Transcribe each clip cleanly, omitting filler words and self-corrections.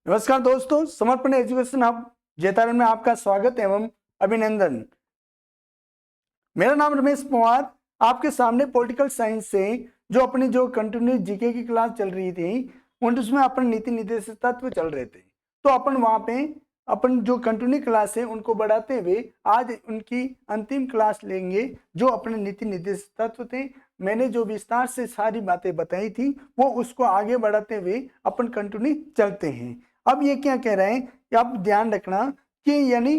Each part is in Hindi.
नमस्कार दोस्तों, समर्पण एजुकेशन हब जैतारण में आपका स्वागत एवं अभिनंदन। मेरा नाम रमेश पवार, आपके सामने पॉलिटिकल साइंस से जो अपनी कंटिन्यूस जीके की क्लास चल रही थी उसमें अपन नीति निर्देश तत्व चल रहे थे। तो अपन वहां पे अपन जो कंटिन्यू क्लास है उनको बढ़ाते हुए आज उनकी अंतिम क्लास लेंगे जो अपने नीति निर्देश तत्व थे। मैंने जो विस्तार से सारी बातें बताई थी वो उसको आगे बढ़ाते हुए अपन कंटिन्यू चलते हैं। अब ये क्या कह रहे हैं कि आप ध्यान रखना कि यानी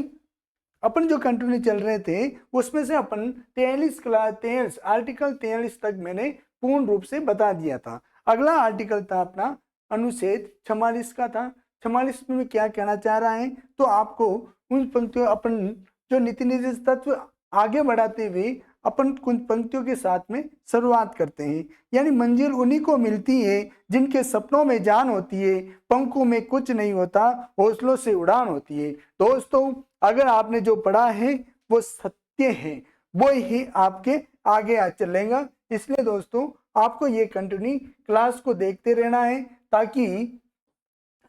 अपन जो कंटिन्यू चल रहे थे उसमें से अपन 43 आर्टिकल 43 तक मैंने पूर्ण रूप से बता दिया था। अगला आर्टिकल था अपना अनुच्छेद 44 का था। 44 में क्या कहना चाह रहा है तो आपको उन पंक्तियों अपन जो नीति निर्देश तत्व आगे बढ़ाते हुए अपन कुछ पंक्तियों के साथ में शुरुआत करते हैं। यानी मंजिल उन्हीं को मिलती है जिनके सपनों में जान होती है, पंखों में कुछ नहीं होता, हौसलों से उड़ान होती है। दोस्तों, अगर आपने जो पढ़ा है वो सत्य है, वो ही आपके आगे चलेगा। इसलिए दोस्तों आपको ये कंटिन्यू क्लास को देखते रहना है ताकि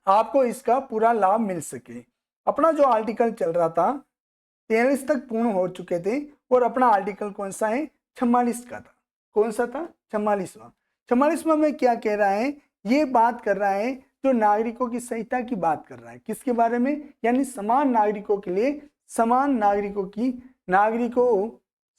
आपको इसका पूरा लाभ मिल सके। अपना जो आर्टिकल चल रहा था 43 तक पूर्ण हो चुके थे और अपना आर्टिकल कौन सा है 44 का था। कौन सा था 44वां। 44वां में क्या कह रहा है, ये बात कर रहा है जो नागरिकों की संहिता की बात कर रहा है। किसके बारे में, यानी समान नागरिकों के लिए समान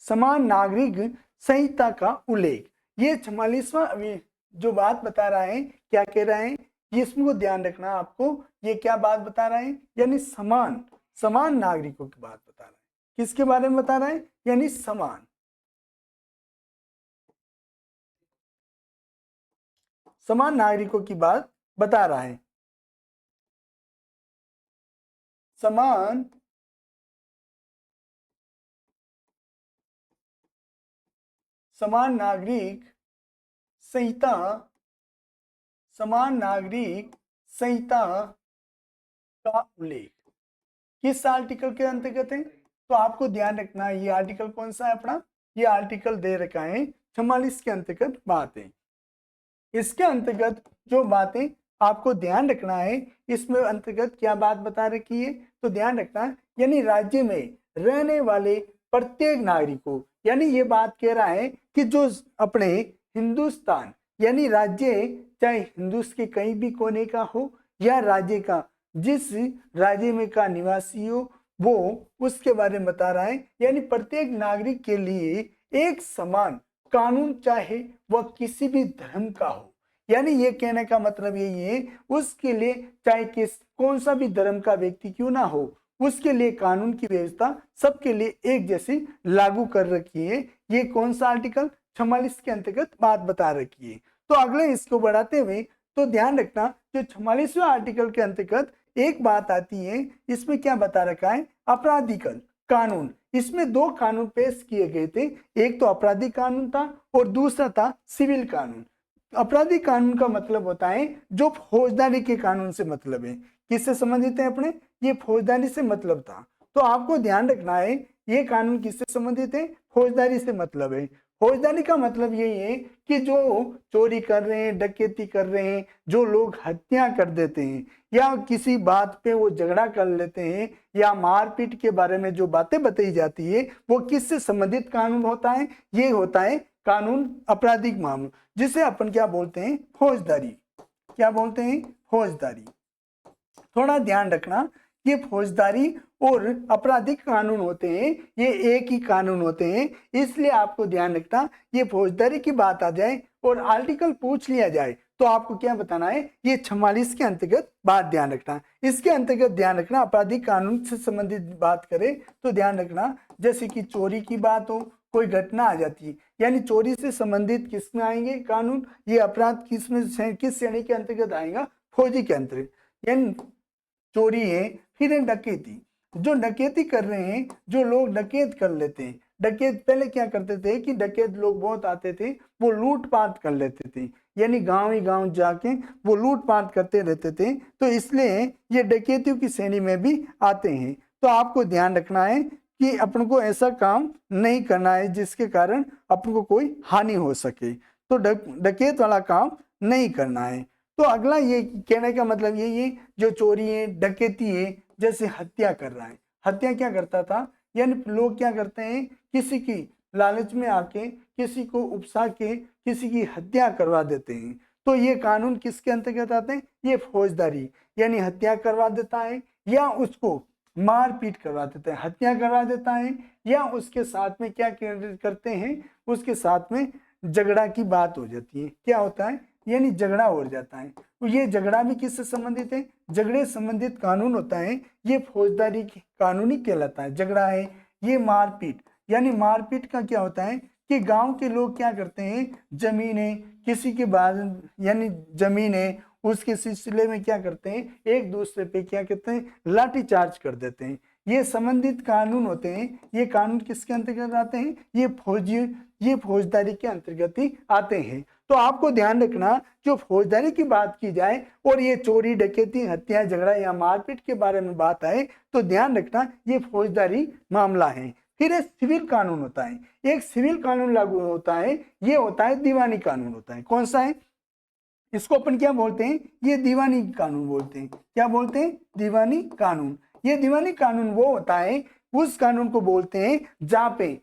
समान नागरिक संहिता का उल्लेख। ये 44वां जो बात बता रहा है क्या कह रहा है, ये इसमें ध्यान रखना आपको। ये क्या बात बता रहा है, यानी समान नागरिकों की बात बता रहा है। किसके बारे में बता रहा है, यानी समान नागरिकों की बात बता रहा है। समान नागरिक संहिता का उल्लेख किस आर्टिकल के अंतर्गत है, तो आपको ध्यान रखना है ये आर्टिकल कौन सा है अपना, ये आर्टिकल दे रखा है 44 के अंतर्गत बात है। इसके अंतर्गत जो बातें आपको ध्यान रखना है, इसमें अंतर्गत क्या बात बता रखी है तो ध्यान रखना, यानी राज्य में रहने वाले प्रत्येक नागरिकों, यानी ये बात कह रहा है कि जो अपने हिंदुस्तान यानी राज्य चाहे हिंदुस्तान के कहीं भी कोने का हो या राज्य का जिस राज्य में का निवासी हो वो उसके बारे में बता रहा है। यानी प्रत्येक नागरिक के लिए एक समान कानून चाहे वह किसी भी धर्म का हो, यानी ये कहने का मतलब यही है उसके लिए चाहे कौन सा भी धर्म का व्यक्ति क्यों ना हो उसके लिए कानून की व्यवस्था सबके लिए एक जैसी लागू कर रखी है। ये कौन सा आर्टिकल 44 के अंतर्गत बात बता रखी है। तो अगले इसको बढ़ाते हुए तो ध्यान रखना जो 44वें आर्टिकल के अंतर्गत एक बात आती है, इसमें क्या बता रखा है, आपराधिक कानून। इसमें दो कानून पेश किए गए थे, एक तो आपराधिक कानून था और दूसरा था सिविल कानून। आपराधिक कानून का मतलब होता है जो फौजदारी के कानून से मतलब है। किससे संबंधित है अपने, ये फौजदारी से मतलब था। तो आपको ध्यान रखना है ये कानून किससे संबंधित है, फौजदारी से मतलब है। फौजदारी का मतलब यही है कि जो चोरी कर रहे हैं, डकैती कर रहे हैं, जो लोग हत्या कर देते हैं या किसी बात पे वो झगड़ा कर लेते हैं या मारपीट के बारे में जो बातें बताई जाती है वो किससे संबंधित कानून होता है, ये होता है कानून आपराधिक मामला, जिसे अपन क्या बोलते हैं, फौजदारी। क्या बोलते हैं, फौजदारी। थोड़ा ध्यान रखना ये फौजदारी और आपराधिक कानून होते हैं, ये एक ही कानून होते हैं। इसलिए आपको ध्यान रखना ये फौजदारी की बात आ जाए और आर्टिकल पूछ लिया जाए तो आपको क्या बताना है, ये 44 के अंतर्गत बात ध्यान रखना। इसके अंतर्गत ध्यान रखना आपराधिक कानून से संबंधित बात करें तो ध्यान रखना जैसे कि चोरी की बात हो, कोई घटना आ जाती है, यानी चोरी से संबंधित किसमें आएंगे कानून, ये अपराध किसमें किस श्रेणी के अंतर्गत आएगा, फौजी के अंतर्गत। यानी चोरी है, फिर है डकैती। जो डकैती कर रहे हैं, जो लोग डकैत कर लेते हैं, डकैत पहले क्या करते थे कि डकैत लोग बहुत आते थे, वो लूटपाट कर लेते थे, यानी गांव ही गांव जाके वो लूटपाट करते रहते थे। तो इसलिए ये डकैतियों की श्रेणी में भी आते हैं। तो आपको ध्यान रखना है कि अपन को ऐसा काम नहीं करना है जिसके कारण अपन को कोई हानि हो सके, तो डकैत वाला काम नहीं करना है। तो अगला ये कहने का मतलब ये जो चोरी है, डकैती है, जैसे हत्या कर रहा है, हत्या क्या करता था, यानी लोग क्या करते हैं, किसी की लालच में आके किसी को उकसा के किसी की हत्या करवा देते हैं। तो ये कानून किसके अंतर्गत आते हैं, ये फौजदारी, यानी हत्या करवा देता है या उसको मारपीट करवा देता है, हत्या करवा देता है या उसके साथ में क्या करते हैं, उसके साथ में झगड़ा की बात हो जाती है, क्या होता है, यानी झगड़ा हो जाता है। तो ये झगड़ा भी किससे संबंधित है, झगड़े संबंधित कानून होता है, ये फौजदारी कानूनी कहलाता है। झगड़ा है, ये मारपीट, यानी मारपीट का क्या होता है कि गांव के लोग क्या करते हैं, जमीनें किसी के बाद, यानी जमीनें उसके सिलसिले में क्या करते हैं, एक दूसरे पे क्या कहते हैं, लाठी चार्ज कर देते हैं। ये संबंधित कानून होते हैं। ये कानून किसके अंतर्गत आते हैं, ये फौजदारी के अंतर्गत ही आते हैं। तो आपको ध्यान रखना, जो फौजदारी की बात की जाए और ये चोरी, डकैती, हत्या, झगड़ा या मारपीट के बारे में बात आए तो ध्यान रखना ये फौजदारी मामला है। फिर एक सिविल कानून होता है, एक सिविल कानून लागू होता है, ये होता है दीवानी कानून होता है। कौन सा है, इसको अपन क्या बोलते हैं, ये दीवानी कानून बोलते हैं। क्या बोलते हैं, दीवानी कानून। ये दीवानी कानून वो होता है, उस कानून को बोलते हैं जहाँ पे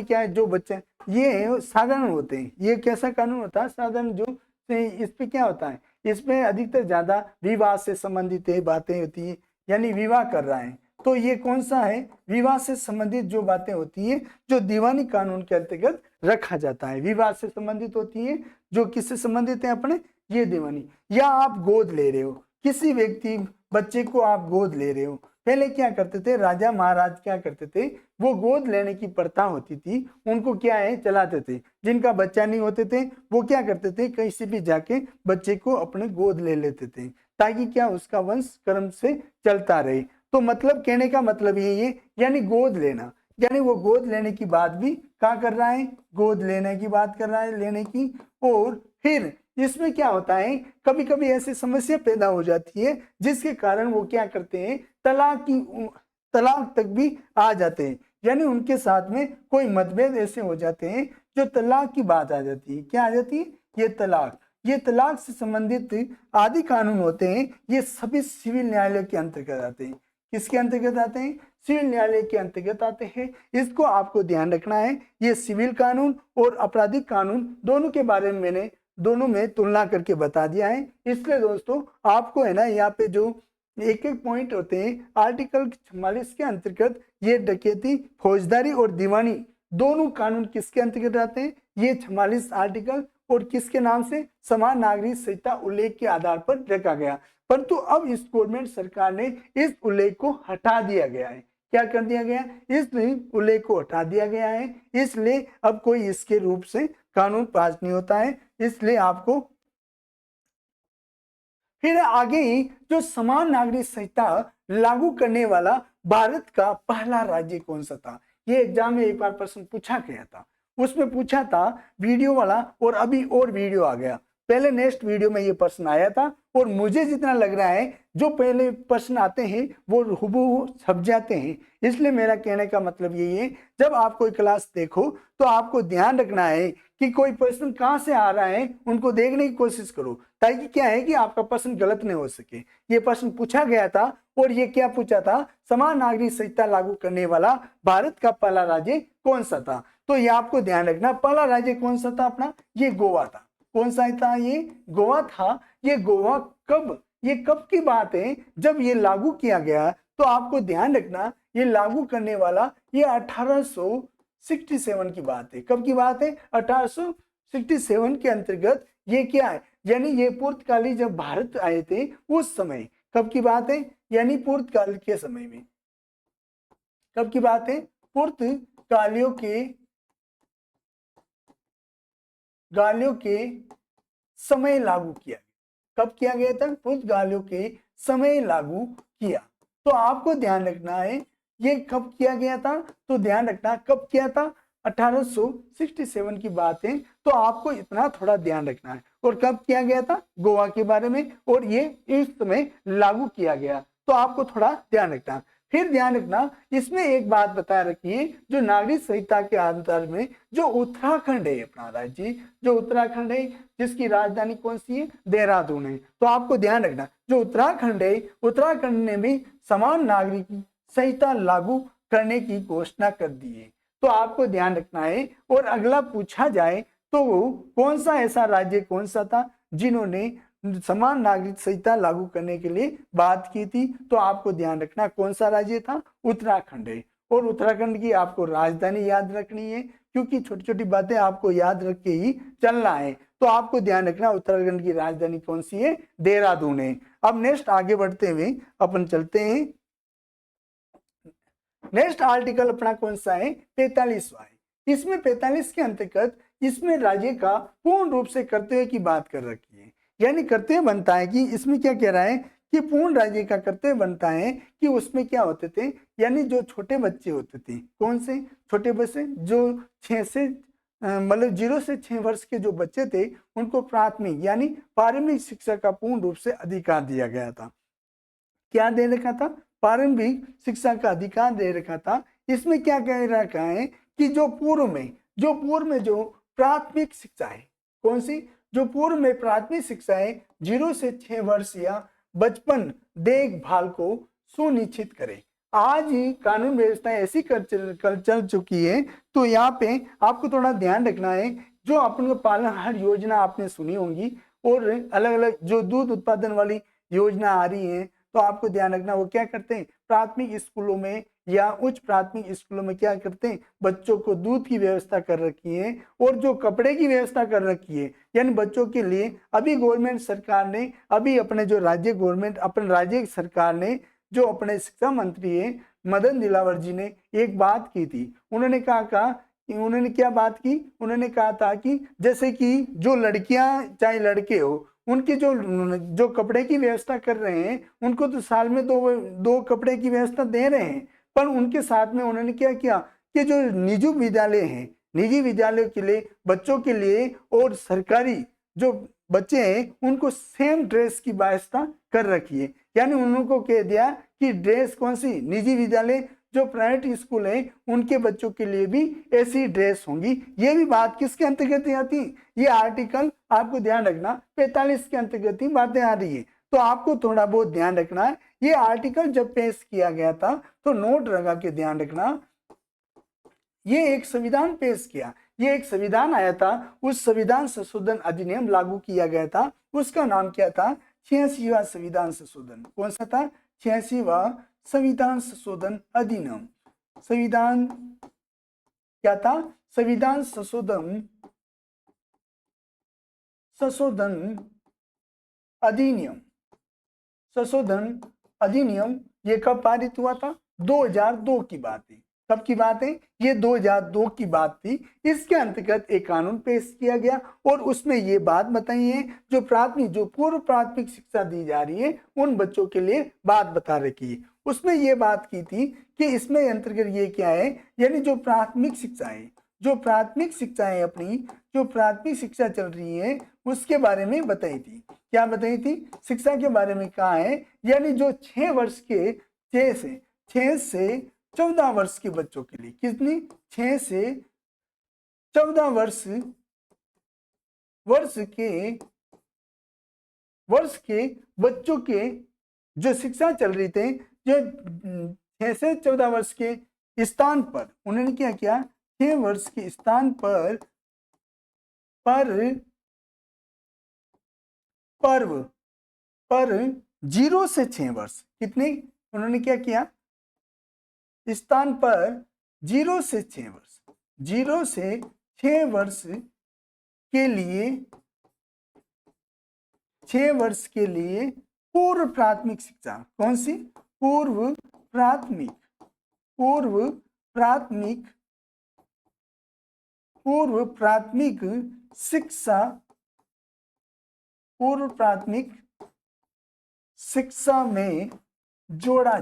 क्या है, जो बच्चे ये साधारण होते हैं। ये कैसा कानून होता है, साधारण, जो इस पे क्या होता है, इसमें अधिकतर ज्यादा विवाह से संबंधित बातें होती है, यानी विवाह कर रहा है। तो ये कौन सा है, विवाह से संबंधित जो बातें होती है जो दीवानी कानून के अंतर्गत रखा जाता है, विवाह से संबंधित होती है, जो किससे संबंधित है अपने, ये दीवानी। या आप गोद ले रहे हो, किसी व्यक्ति बच्चे को आप गोद ले रहे हो। पहले क्या करते थे, राजा महाराज क्या करते थे, वो गोद लेने की प्रथा होती थी, उनको क्या है चलाते थे। जिनका बच्चा नहीं होते थे वो क्या करते थे, कहीं से भी जाके बच्चे को अपने गोद ले लेते थे, ताकि क्या उसका वंश क्रम से चलता रहे। तो मतलब कहने का मतलब यही है, यानी गोद लेना, यानी वो गोद लेने की बात भी क्या कर रहा है, गोद लेने की बात कर रहा है, लेने की। और फिर इसमें क्या होता है, कभी कभी ऐसी समस्या पैदा हो जाती है जिसके कारण वो क्या करते हैं, तलाक तक भी आ जाते हैं, यानी उनके साथ में कोई मतभेद ऐसे हो जाते हैं जो तलाक की बात आ जाती है। क्या आ जाती है, ये तलाक से संबंधित आदि कानून होते हैं, ये सभी सिविल न्यायालय के अंतर्गत आते हैं। किसके अंतर्गत आते हैं, सिविल न्यायालय के अंतर्गत आते हैं। इसको आपको ध्यान रखना है। ये सिविल कानून और आपराधिक कानून दोनों के बारे में मैंने दोनों में तुलना करके बता दिया है। इसलिए दोस्तों आपको है ना, यहाँ पे जो एक एक पॉइंट होते हैं, आर्टिकल 44 के अंतर्गत ये डकैती, फौजदारी और दीवानी दोनों कानून किसके अंतर्गत आते हैं, ये 44 आर्टिकल, और किसके नाम से, समान नागरिक संहिता उल्लेख के आधार पर रखा गया। परंतु अब इस गवर्नमेंट सरकार ने इस उल्लेख को हटा दिया गया है। क्या कर दिया गया, इस उल्लेख को हटा दिया गया है, इसलिए अब कोई इसके रूप से कानून पास नहीं होता है। इसलिए आपको फिर आगे ही जो समान नागरिक संहिता लागू करने वाला भारत का पहला राज्य कौन सा था, ये एग्जाम में एक बार प्रश्न पूछा गया था। उसमें पूछा था वीडियो वाला, और अभी और वीडियो आ गया। पहले नेक्स्ट वीडियो में ये प्रश्न आया था, और मुझे जितना लग रहा है जो पहले प्रश्न आते हैं वो हुबहू छप जाते हैं। इसलिए मेरा कहने का मतलब यही है, जब आप कोई क्लास देखो तो आपको ध्यान रखना है कि कोई प्रश्न कहाँ से आ रहा है, उनको देखने की कोशिश करो, ताकि क्या है कि आपका प्रश्न गलत नहीं हो सके। ये प्रश्न पूछा गया था, और ये क्या पूछा था, समान नागरिक संहिता लागू करने वाला भारत का पहला राज्य कौन सा था। तो ये आपको ध्यान रखना, पहला राज्य कौन सा था अपना, ये गोवा था। कौन सा था, ये गोवा था। ये गोवा ये कब की बात है, जब ये लागू किया गया। तो आपको ध्यान रखना, ये लागू करने वाला ये 1867 की बात है। कब की बात है, 1867 के अंतर्गत ये क्या है, यानी ये पुर्तगाली जब भारत आए थे उस समय। कब की बात है, यानी पुर्तगाल के समय में। कब की बात है, पुर्तगालियों के समय लागू किया। कब किया गया था, पुर्तगालियों के समय लागू किया। तो आपको ध्यान रखना है ये कब किया गया था, तो ध्यान रखना कब किया था, 1867 की बात है। तो आपको इतना थोड़ा ध्यान रखना है। और कब किया गया था, गोवा के बारे में, और ये इस समय लागू किया गया। तो आपको थोड़ा ध्यान रखना। फिर ध्यान रखना इसमें एक बात बता रखी है, जो नागरिक संहिता के आधार में जो उत्तराखंड है अपना राज्य, जो उत्तराखंड है जिसकी राजधानी कौन सी है, देहरादून है। तो आपको ध्यान रखना जो उत्तराखंड है, उत्तराखंड ने भी समान नागरिक संहिता लागू करने की घोषणा कर दी है। तो आपको ध्यान रखना है। और अगला पूछा जाए तो वो कौन सा ऐसा राज्य कौन सा था जिन्होंने समान नागरिक संहिता लागू करने के लिए बात की थी, तो आपको ध्यान रखना कौन सा राज्य था, उत्तराखंड है। और उत्तराखंड की आपको राजधानी याद रखनी है, क्योंकि छोटी छोटी बातें आपको याद रख के ही चलना है। तो आपको ध्यान रखना उत्तराखंड की राजधानी कौन सी है, देहरादून है। अब नेक्स्ट आगे बढ़ते हुए अपन चलते हैं। नेक्स्ट आर्टिकल अपना कौन सा है, 45वां है। इसमें 45 के अंतर्गत इसमें राज्य का पूर्ण रूप से कर्तव्य की बात कर रखी है। यानी कर्तव्य बनता है कि इसमें क्या कह रहा है कि पूर्ण राज्य का कर्तव्य बनता है कि उसमें क्या होते थे, यानी जो छोटे बच्चे होते थे, कौन से छोटे बच्चे, जो 6 से मतलब 0 से 6 वर्ष के जो बच्चे थे उनको प्राथमिक यानी प्रारंभिक शिक्षा का पूर्ण रूप से अधिकार दिया गया था। क्या दे रखा था, प्रारंभिक शिक्षा का अधिकार दे रखा था। इसमें क्या कह रखा है कि जो पूर्व में जो प्राथमिक शिक्षा है, कौन सी, जो पूर्व में प्राथमिक शिक्षा है 0 से 6 वर्ष या बचपन देखभाल को सुनिश्चित करे। आज ही कानून व्यवस्था ऐसी चल चुकी है। तो यहाँ पे आपको थोड़ा ध्यान रखना है, जो अपन पालनहार योजना आपने सुनी होंगी और अलग अलग जो दूध उत्पादन वाली योजना आ रही है, तो आपको ध्यान रखना वो क्या करते हैं, प्राथमिक स्कूलों में या उच्च प्राथमिक स्कूलों में क्या करते हैं, बच्चों को दूध की व्यवस्था कर रखी है और जो कपड़े की व्यवस्था कर रखी है। यानी बच्चों के लिए अभी गवर्नमेंट सरकार ने, अभी अपने जो राज्य गवर्नमेंट, अपने राज्य सरकार ने, जो अपने शिक्षा मंत्री है मदन दिलावर जी ने एक बात की थी। उन्होंने उन्होंने क्या बात की, उन्होंने कहा था कि जैसे कि जो लड़कियां चाहे लड़के हो, उनकी जो कपड़े की व्यवस्था कर रहे हैं, उनको तो साल में दो कपड़े की व्यवस्था दे रहे हैं, पर उनके साथ में उन्होंने क्या किया कि जो निजी विद्यालय हैं, निजी विद्यालयों के लिए बच्चों के लिए और सरकारी जो बच्चे हैं उनको सेम ड्रेस की व्यवस्था कर रखी है। यानी उनको कह दिया कि ड्रेस कौन सी, निजी विद्यालय जो प्राइवेट स्कूल है उनके बच्चों के लिए भी ऐसी ड्रेस होंगी। ये भी बात किसके अंतर्गत आती, ये आर्टिकल आपको ध्यान रखना 45 के अंतर्गत ही बातें आ रही है। तो आपको थोड़ा बहुत ध्यान रखना है, ये आर्टिकल जब पेश किया गया था तो नोट लगा के ध्यान रखना, ये एक संविधान पेश किया, ये एक संविधान आया था, उस संविधान संशोधन अधिनियम लागू किया गया था, उसका नाम क्या था, 86वां संविधान संशोधन। कौन सा था, 86वां संविधान संशोधन अधिनियम। संविधान क्या था, संविधान संशोधन अधिनियम, संशोधन अधिनियम। ये कब पारित हुआ था, 2002 की बात है। कब की बात है, ये 2002 की बात थी। इसके अंतर्गत एक कानून पेश किया गया और उसमें ये बात बताई है, जो प्राथमिक, जो पूर्व प्राथमिक शिक्षा दी जा रही है उन बच्चों के लिए बात बता रखी है। उसमें ये बात की थी कि इसमें अंतर्गत ये क्या है, यानी जो प्राथमिक शिक्षा है, जो प्राथमिक शिक्षा है अपनी, जो प्राथमिक शिक्षा चल रही है उसके बारे में बताई थी। क्या बताई थी, शिक्षा के बारे में कहा है, यानी जो 6 वर्ष के 6 से 14 वर्ष के बच्चों के लिए, कितनी, 6 से 14 वर्ष के बच्चों के जो शिक्षा चल रही थे, जो 6 से 14 वर्ष के स्थान पर उन्होंने क्या किया, 6 वर्ष के स्थान पर 0 से 6 वर्ष, कितने, उन्होंने क्या किया, स्थान पर 0 से 6 वर्ष, 0 से 6 वर्ष के लिए, 6 वर्ष के लिए पूर्व प्राथमिक शिक्षा, कौन सी, पूर्व प्राथमिक शिक्षा में जोड़ा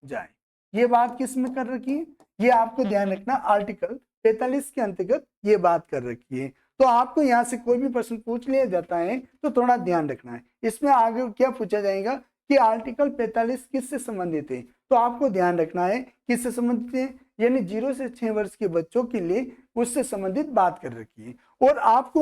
जाए। ये बात किस में कर रखी है, ये आपको ध्यान रखना, आर्टिकल 45 के अंतर्गत ये बात कर रखी है। तो आपको यहाँ से कोई भी प्रश्न पूछ लिया जाता है तो थोड़ा ध्यान रखना है। इसमें आगे क्या पूछा जाएगा कि आर्टिकल 45 किससे संबंधित है, तो आपको ध्यान रखना है किससे संबंधित है, यानी 0 से 6 वर्ष के बच्चों के लिए उससे संबंधित बात कर रखी है। और आपको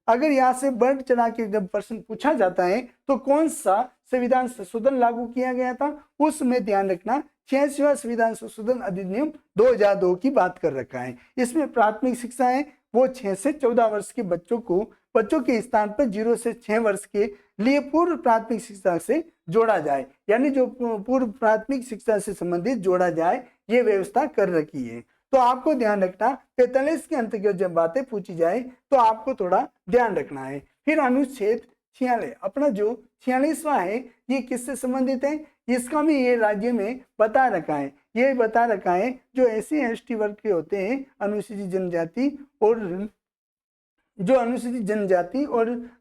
अगर यहाँ से बढ़ चढ़ा के जब प्रश्न पूछा जाता है तो कौन सा संविधान संशोधन लागू किया गया था, उसमें ध्यान रखना 86वां संविधान संशोधन अधिनियम 2002 की बात कर रखा है। इसमें प्राथमिक शिक्षा है वो 6 से 14 वर्ष के बच्चों के स्थान पर 0 से 6 वर्ष के लिए पूर्व प्राथमिक शिक्षा से जोड़ा जाए, यानी जो पूर्व प्राथमिक शिक्षा से संबंधित जोड़ा जाए, ये व्यवस्था कर रखी है। तो आपको ध्यान रखना 45 के अंतर्गत जब बातें पूछी जाए तो आपको थोड़ा ध्यान रखना है। फिर अनुच्छेद 46 अपना जो 46वां है ये किससे संबंधित है, इसका भी ये राज्य में बता रखा है। ये बता रखा है जो SC/ST वर्ग के होते हैं, अनुसूचित जनजाति और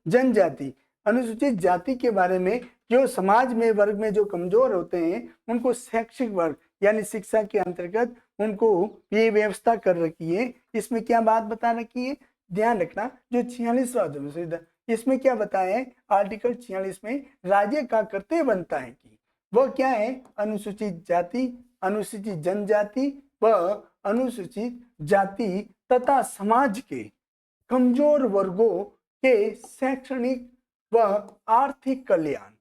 जनजाति अनुसूचित जाति के बारे में, जो समाज में वर्ग में जो कमजोर होते हैं उनको शैक्षिक वर्ग यानी शिक्षा के अंतर्गत उनको ये व्यवस्था कर रखी है। इसमें क्या बात बता रखी है, ध्यान रखना जो 46वां इसमें क्या बताया है, आर्टिकल 46 में राज्य का कर्तव्य बनता है कि वह क्या है, अनुसूचित जाति, अनुसूचित जनजाति व अनुसूचित जाति तथा समाज के कमजोर वर्गों के शैक्षणिक व आर्थिक कल्याण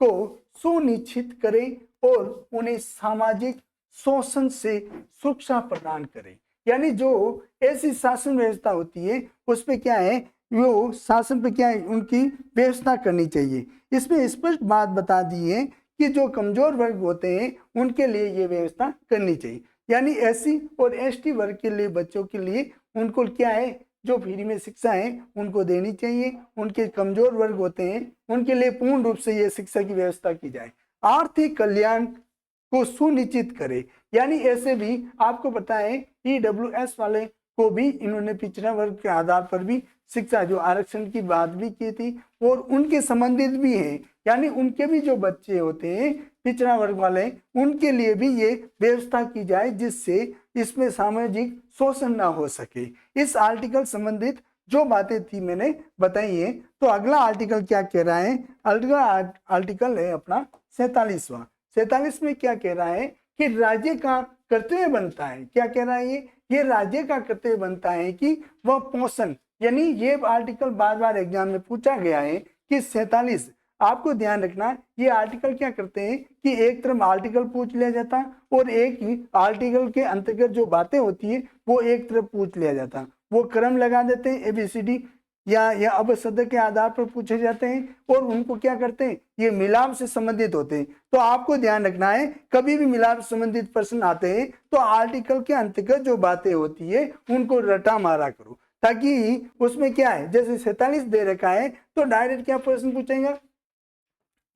को सुनिश्चित करे और उन्हें सामाजिक शोषण से सुरक्षा प्रदान करे। यानी जो ऐसी शासन व्यवस्था होती है उसमें क्या है, वो शासन पे क्या है, उनकी व्यवस्था करनी चाहिए। इसमें स्पष्ट बात बता दी है कि जो कमजोर वर्ग होते हैं उनके लिए ये व्यवस्था करनी चाहिए, यानी SC और ST वर्ग के लिए बच्चों के लिए उनको क्या है, जो फ्री में शिक्षा है उनको देनी चाहिए। उनके कमजोर वर्ग होते हैं उनके लिए पूर्ण रूप से ये शिक्षा की व्यवस्था की जाए। आर्थिक कल्याण को सुनिश्चित करे, यानी ऐसे भी आपको पता है EWS वाले को भी इन्होंने पिछड़ा वर्ग के आधार पर भी शिक्षा जो आरक्षण की बात भी की थी और उनके संबंधित भी हैं, यानी उनके भी जो बच्चे होते हैं पिछड़ा वर्ग वाले उनके लिए भी ये व्यवस्था की जाए जिससे इसमें सामाजिक शोषण ना हो सके। इस आर्टिकल संबंधित जो बातें थी मैंने बताई है। तो अगला आर्टिकल क्या कह रहा है, अगला आर्टिकल है अपना 47वां। 47 में क्या कह रहा है कि राज्य का कर्तव्य बनता है, क्या कह रहा है ये राज्य का कर्तव्य बनता है कि वह पोषण, यानी ये आर्टिकल बार बार एग्जाम में पूछा गया है कि 47 आपको ध्यान रखना, ये आर्टिकल क्या करते हैं कि एक तरफ आर्टिकल पूछ लिया जाता और एक ही आर्टिकल के अंतर्गत जो बातें होती है वो एक तरफ पूछ लिया जाता, वो क्रम लगा देते हैं ABCD या अबशब्द के आधार पर पूछे जाते हैं और उनको क्या करते हैं, ये मिलाप से संबंधित होते हैं। तो आपको ध्यान रखना है कभी भी मिलाप संबंधित प्रश्न आते हैं तो आर्टिकल के अंतर्गत जो बातें होती है उनको रटा मारा करो, ताकि उसमें क्या है, जैसे 47 दे रखा है तो डायरेक्ट क्या प्रश्न पूछेगा,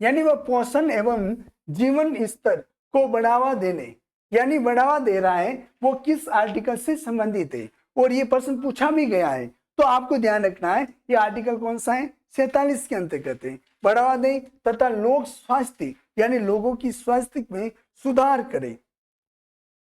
यानी वह पोषण एवं जीवन स्तर को बढ़ावा देने, यानी बढ़ावा दे रहा है वो किस आर्टिकल से संबंधित है, और ये प्रश्न पूछा भी गया है। तो आपको ध्यान रखना है ये आर्टिकल कौन सा है, 47 के अंतर्गत है। बढ़ावा दे तथा लोक स्वास्थ्य यानी लोगों की स्वास्थ्य में सुधार करे,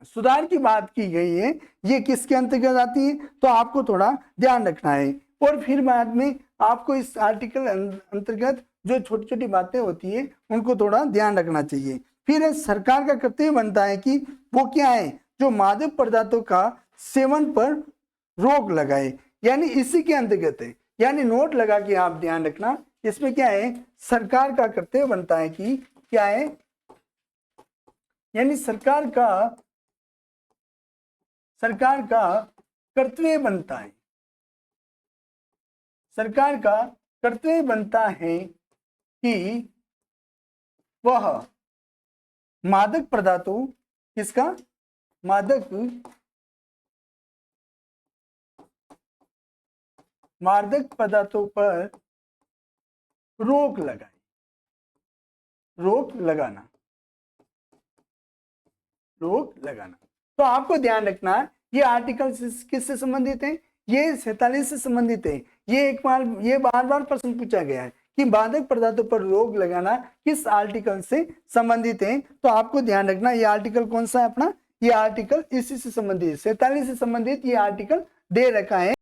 सुधार की बात की गई है, ये किसके अंतर्गत आती है, तो आपको थोड़ा ध्यान रखना है। और फिर बाद में आपको इस आर्टिकल अंतर्गत जो छोटी छोटी बातें होती है उनको थोड़ा ध्यान रखना चाहिए। फिर सरकार का कर्तव्य बनता है कि वो क्या है, जो मादक पदार्थों का सेवन पर रोक लगाए, यानी इसी के अंतर्गत है, यानी नोट लगा के आप ध्यान रखना। इसमें क्या है, सरकार का कर्तव्य बनता है कि क्या है, यानी सरकार का कर्तव्य बनता है, सरकार का कर्तव्य बनता है कि वह मादक पदार्थों, किसका, मादक पदार्थों पर रोक लगाए, रोक लगाना। तो आपको ध्यान रखना ये आर्टिकल किससे संबंधित है, ये 47 से संबंधित है। ये बार बार प्रश्न पूछा गया है कि मादक पदार्थों पर रोक लगाना किस आर्टिकल से संबंधित है। तो आपको ध्यान रखना ये आर्टिकल कौन सा है अपना, ये आर्टिकल इसी से संबंधित, 47 से संबंधित ये आर्टिकल दे रखा है।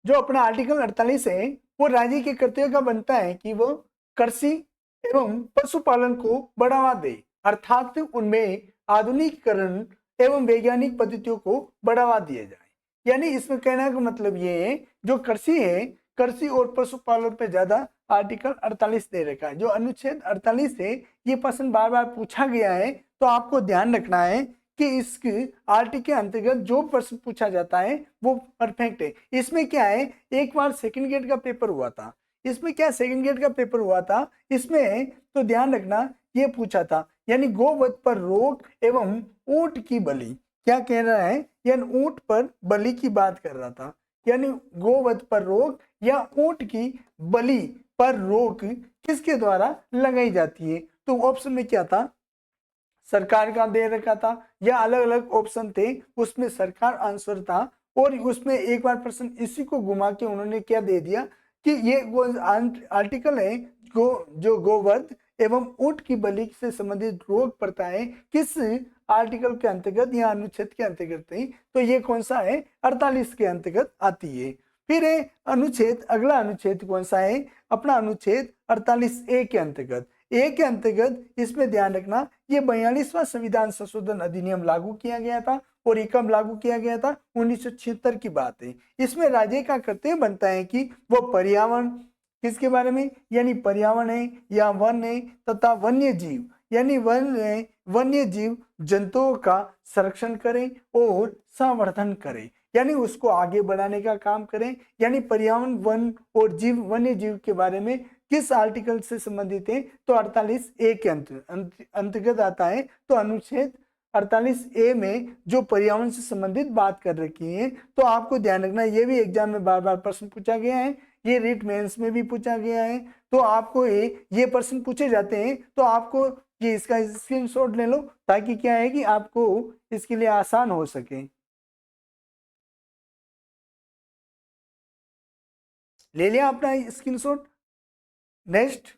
जो अपना आर्टिकल 48 है वो राज्य के कर्तव्य का बनता है कि वो कृषि एवं पशुपालन को बढ़ावा दे, अर्थात उनमें आधुनिकीकरण एवं वैज्ञानिक पद्धतियों को बढ़ावा दिया जाए। यानी इसमें कहने का मतलब ये है, जो कृषि है, कृषि और पशुपालन पे ज्यादा आर्टिकल 48 दे रखा है। जो अनुच्छेद 48 है ये प्रश्न बार बार पूछा गया है, तो आपको ध्यान रखना है कि इस आर्टिकल के अंतर्गत जो प्रश्न पूछा जाता है वो परफेक्ट है। इसमें क्या है, एक बार सेकंड ग्रेड का पेपर हुआ था, इसमें क्या सेकंड ग्रेड का पेपर हुआ था, इसमें तो ध्यान रखना ये पूछा था, यानी गोवध पर रोक एवं ऊंट की बलि, क्या कह रहा है, यानी ऊंट पर बलि की बात कर रहा था, यानी गोवध पर रोक या ऊंट की बलि पर रोक किसके द्वारा लगाई जाती है। तो ऑप्शन में क्या था, सरकार का दे रखा था या अलग अलग ऑप्शन थे, उसमें सरकार आंसर था। और उसमें एक बार प्रश्न इसी को घुमा के उन्होंने क्या दे दिया कि ये आर्टिकल है जो गोवध एवं ऊंट की बलि से संबंधित रोग पड़ता है किस आर्टिकल के अंतर्गत या अनुच्छेद के अंतर्गत नहीं, तो ये कौन सा है, 48 के अंतर्गत आती है। फिर अनुच्छेद, अगला अनुच्छेद कौन सा है, अपना अनुच्छेद 48A के अंतर्गत, ए के अंतर्गत इसमें ध्यान रखना ये 42वां संविधान संशोधन अधिनियम लागू किया गया था। और ये कब लागू किया गया था, 1976 की बात है। इसमें राज्य का कर्तव्य बनता है कि वो पर्यावरण, किसके बारे में, यानी पर्यावरण है या वन है तथा वन्य जीव, यानी वन्य जीव जंतुओं का संरक्षण करें और संवर्धन करें, यानी उसको आगे बढ़ाने का काम करें। यानी पर्यावरण, वन और जीव, वन्य जीव के बारे में किस आर्टिकल से संबंधित है, तो 48A के अंतर्गत आता है। तो अनुच्छेद 48A में जो पर्यावरण से संबंधित बात कर रखी है, तो आपको ध्यान रखना ये भी एग्जाम में बार बार प्रश्न पूछा गया है, ये रिट मेंस में भी पूछा गया है। तो आपको ये प्रश्न पूछे जाते हैं, तो आपको ये इसका स्क्रीनशॉट ले लो, ताकि क्या है कि आपको इसके लिए आसान हो सके। ले लिया अपना स्क्रीनशॉट। नेक्स्ट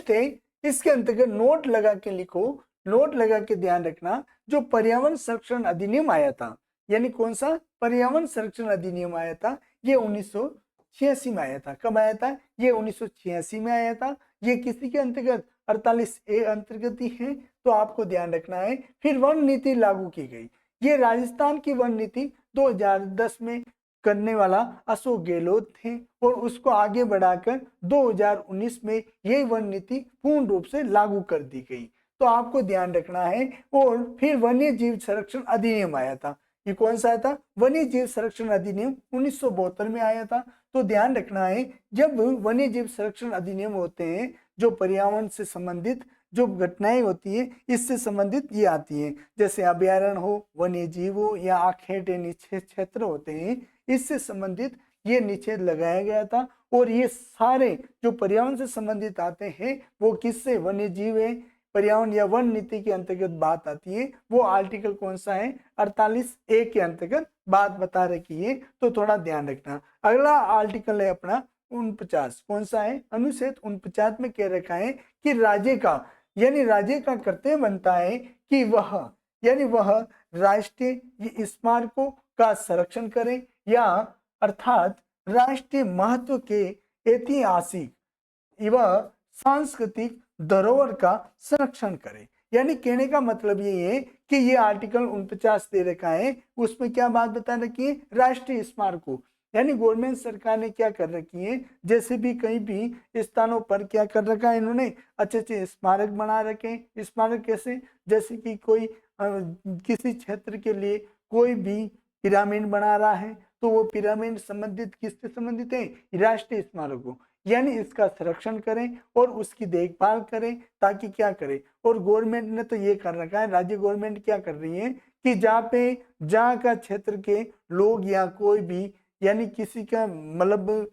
है, इसके अंतर्गत नोट लगा के लिखो, नोट लगा के ध्यान रखना, जो पर्यावरण संरक्षण अधिनियम आया था, यानी कौन सा पर्यावरण संरक्षण अधिनियम आया था, ये 1986 में आया था। कब आया था, ये 1986 में आया था। ये किसी के अंतर्गत, 48A अंतर्गत ही है, तो आपको ध्यान रखना है। फिर वन नीति लागू की गई, ये राजस्थान की वन नीति 2010 में करने वाला अशोक गहलोत थे, और उसको आगे बढ़ाकर 2019 में यही वन नीति पूर्ण रूप से लागू कर दी गई, तो आपको ध्यान रखना है। और फिर वन्य जीव संरक्षण अधिनियम आया था, ये कौन सा आया था, वन्य जीव संरक्षण अधिनियम 1972 में आया था। तो ध्यान रखना है, जब वन्य जीव संरक्षण अधिनियम होते हैं, जो पर्यावरण से संबंधित जो घटनाएं होती है इससे संबंधित ये आती है, जैसे अभ्यारण्य हो, वन्य जीव हो या आखेटे निषेध क्षेत्र होते हैं, इससे संबंधित ये निषेध लगाया गया था। और ये सारे जो पर्यावरण से संबंधित आते हैं वो किससे, वन्य जीव है, पर्यावरण या वन नीति के अंतर्गत बात आती है, वो आर्टिकल कौन सा है, 48A के अंतर्गत बात बता रखी है, तो थोड़ा ध्यान रखना। अगला आर्टिकल है अपना 49, कौन सा है, अनुच्छेद 49 में कह रखा है कि राज्य का, यानी राज्य का कर्तव्य बनता है कि वह, यानी वह राष्ट्रीय स्मारकों का संरक्षण करें, या अर्थात राष्ट्रीय महत्व के ऐतिहासिक एवं सांस्कृतिक धरोहर का संरक्षण करें। यानी कहने का मतलब ये है कि ये आर्टिकल 49 दे रखा है, उसमें क्या बात बता रखी है, राष्ट्रीय स्मारकों, यानी गवर्नमेंट सरकार ने क्या कर रखी है, जैसे भी कहीं भी स्थानों पर क्या कर रखा है इन्होंने, अच्छे अच्छे स्मारक बना रखे। स्मारक कैसे, जैसे कि कोई किसी क्षेत्र के लिए कोई भी पिरामिड बना रहा है, तो वो पिरामिड संबंधित किससे संबंधित है, राष्ट्रीय स्मारकों, यानी इसका संरक्षण करें और उसकी देखभाल करें, ताकि क्या करें। और गवर्नमेंट ने तो ये कर रखा है, राज्य गवर्नमेंट क्या कर रही है कि जहाँ का क्षेत्र के लोग या कोई भी, यानी किसी का मतलब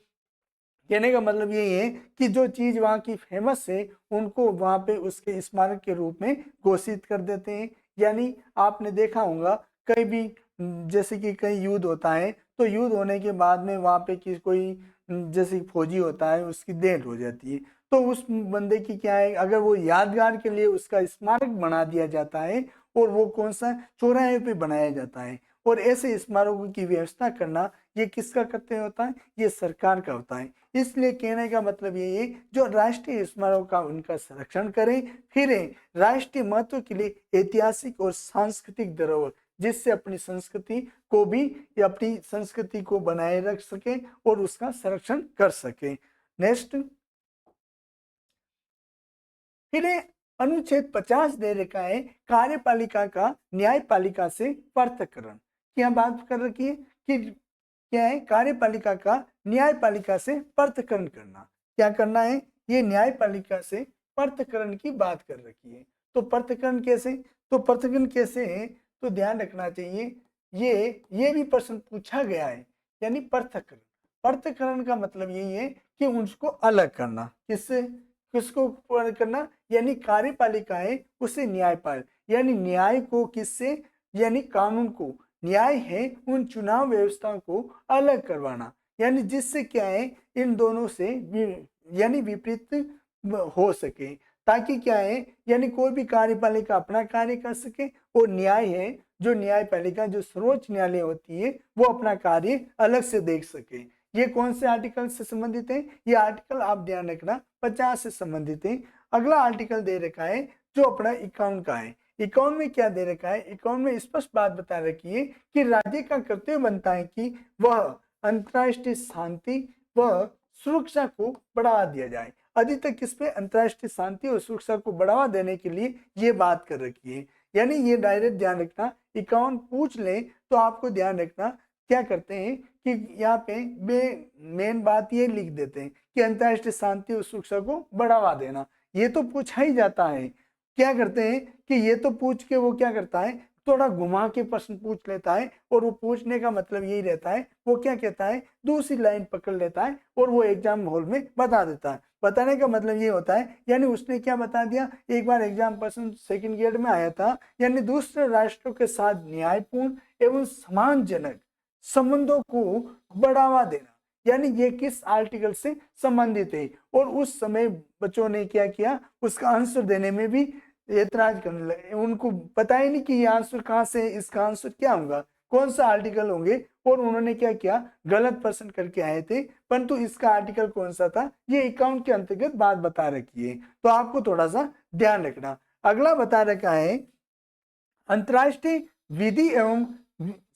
कहने का मतलब यही है कि जो चीज वहाँ की फेमस है उनको वहाँ पे उसके स्मारक के रूप में घोषित कर देते हैं। यानी आपने देखा होगा कहीं भी, जैसे कि कहीं युद्ध होता है, तो युद्ध होने के बाद में वहाँ पे कोई जैसे फौजी होता है उसकी डेथ हो जाती है, तो उस बंदे की क्या है, अगर वो यादगार के लिए उसका स्मारक बना दिया जाता है, और वो कौन सा चौराहे पे बनाया जाता है, और ऐसे स्मारकों की व्यवस्था करना ये किसका कर्तव्य होता है? ये सरकार का होता है। इसलिए कहने का मतलब ये है जो राष्ट्रीय स्मारकों का उनका संरक्षण करें, फिर राष्ट्रीय महत्व के लिए ऐतिहासिक और सांस्कृतिक धरोहर, जिससे अपनी संस्कृति को भी या अपनी संस्कृति को बनाए रख सके और उसका संरक्षण कर सके। नेक्स्ट, फिर अनुच्छेद 50 दे रखा है कार्यपालिका का न्यायपालिका से पृथक्करण। क्या बात कर रखी है कि क्या है? कार्यपालिका का न्यायपालिका से पृथक्करण करना। क्या करना है? ये न्यायपालिका से पृथक्करण की बात कर रखी है। तो पृथक्करण कैसे? तो पृथक्करण कैसे है तो ध्यान रखना चाहिए, ये भी प्रश्न पूछा गया है। यानी पृथक्करण, पृथक्करण का मतलब यही है कि उसको अलग करना। किससे? किसको करना? यानी कार्यपालिका है उसे न्यायपाल, यानी न्याय को किससे? यानी कानून को, न्याय है उन चुनाव व्यवस्थाओं को अलग करवाना, यानी जिससे क्या है इन दोनों से यानी विपरीत हो सके, ताकि क्या है यानी कोई भी कार्यपालिका अपना कार्य कर सके और न्याय है जो न्यायपालिका जो सर्वोच्च न्यायालय होती है वो अपना कार्य अलग से देख सके। ये कौन से आर्टिकल से संबंधित है? ये आर्टिकल आप ध्यान रखना 50 से संबंधित है। अगला आर्टिकल दे रखा है जो अपना 51 का है। 51 में क्या दे रखा है? 51 में स्पष्ट बात बता रखी है कि राज्य का कर्तव्य बनता है कि वह अंतर्राष्ट्रीय शांति व सुरक्षा को बढ़ावा दिया जाए। अभी तक किस पे? अंतर्राष्ट्रीय शांति और सुरक्षा को बढ़ावा देने के लिए ये बात कर रखी है। यानी ये डायरेक्ट ध्यान रखना, 51 पूछ ले तो आपको ध्यान रखना क्या करते हैं कि यहाँ पे मेन बात ये लिख देते हैं कि अंतर्राष्ट्रीय शांति और सुरक्षा को बढ़ावा देना। ये तो पूछा ही जाता है। क्या करते हैं कि ये तो पूछ के वो क्या करता है थोड़ा घुमा के प्रश्न पूछ लेता है, और वो पूछने का मतलब यही रहता है वो क्या कहता है दूसरी लाइन पकड़ लेता है और वो एग्जाम हॉल में बता देता है। बताने का मतलब ये होता है यानी उसने क्या बता दिया, एक बार एग्जाम पर्सन सेकंड ग्रेड में आया था, यानी दूसरे राष्ट्रों के साथ न्यायपूर्ण एवं सम्मानजनक संबंधों को बढ़ावा देना, यानी ये किस आर्टिकल से संबंधित है। और उस समय बच्चों ने क्या किया, उसका आंसर देने में भी एतराज करने लगे, उनको पता ही नहीं कि ये आंसर कहाँ से, इसका आंसर क्या होगा, कौन सा आर्टिकल होंगे, और उन्होंने क्या किया गलत प्रश्न करके आए थे। परंतु इसका आर्टिकल कौन सा था ये अकाउंट के अंतर्गत बात बता रखी है, तो आपको थोड़ा सा ध्यान रखना। अगला बता रखा है अंतरराष्ट्रीय विधि एवं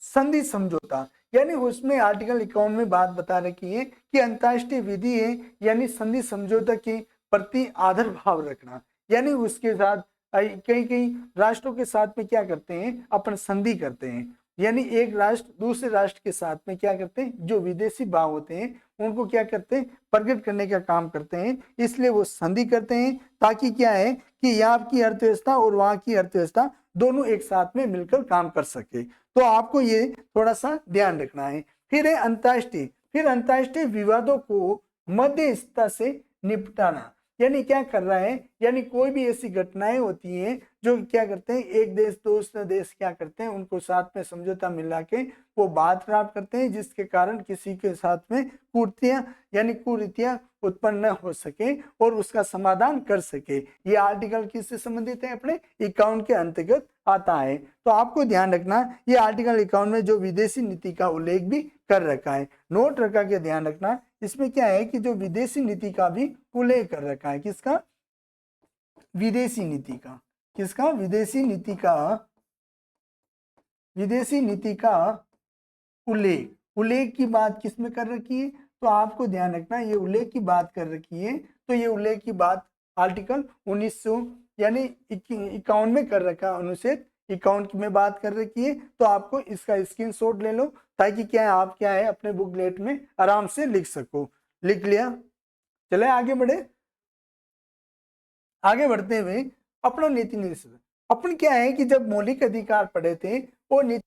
संधि समझौता, यानी उसमें आर्टिकल 51 में बात बता रखी है कि अंतरराष्ट्रीय विधि है यानी संधि समझौता के प्रति आदर भाव रखना, यानी उसके साथ कई कई राष्ट्रों के साथ में क्या करते हैं अपन संधि करते हैं, यानी एक राष्ट्र दूसरे राष्ट्र के साथ में क्या करते हैं जो विदेशी भाव होते हैं उनको क्या करते हैं प्रकट करने का काम करते हैं, इसलिए वो संधि करते हैं ताकि क्या है कि यहाँ की अर्थव्यवस्था और वहां की अर्थव्यवस्था दोनों एक साथ में मिलकर काम कर सके। तो आपको ये थोड़ा सा ध्यान रखना है। फिर है अंतर्राष्ट्रीय विवादों को मध्यस्थता से निपटाना, यानी क्या कर रहा है, यानी कोई भी ऐसी घटनाएं होती हैं जो क्या करते हैं एक देश दूसरे देश क्या करते हैं उनको साथ में समझौता मिला के वो बात प्राप्त करते हैं जिसके कारण किसी के साथ में कुरीतियां उत्पन्न न हो सके और उसका समाधान कर सके। ये आर्टिकल किससे संबंधित है? अपने 51 के अंतर्गत आता है। तो आपको ध्यान रखना ये आर्टिकल 51 में जो विदेशी नीति का उल्लेख भी कर रखा है, नोट रखा के ध्यान रखना, इसमें क्या है कि जो विदेशी नीति का भी उल्लेख कर रखा है। किसका? विदेशी नीति का। किसका? विदेशी नीति का उल्लेख की बात किसमें कर रखी है? तो आपको ध्यान रखना ये उल्लेख की बात कर रखी है, तो ये उल्लेख की बात आर्टिकल 1900 यानी 51 में कर रखा है, अनुच्छेद 51 में बात कर रखी है। तो आपको इसका स्क्रीनशॉट ले लो ताकि क्या है आप क्या है अपने बुकलेट में आराम से लिख सको। लिख लिया? चले आगे बढ़ते हुए अपना नीति निर्देशन। अपन क्या है कि जब मौलिक अधिकार पढ़े थे वो नीति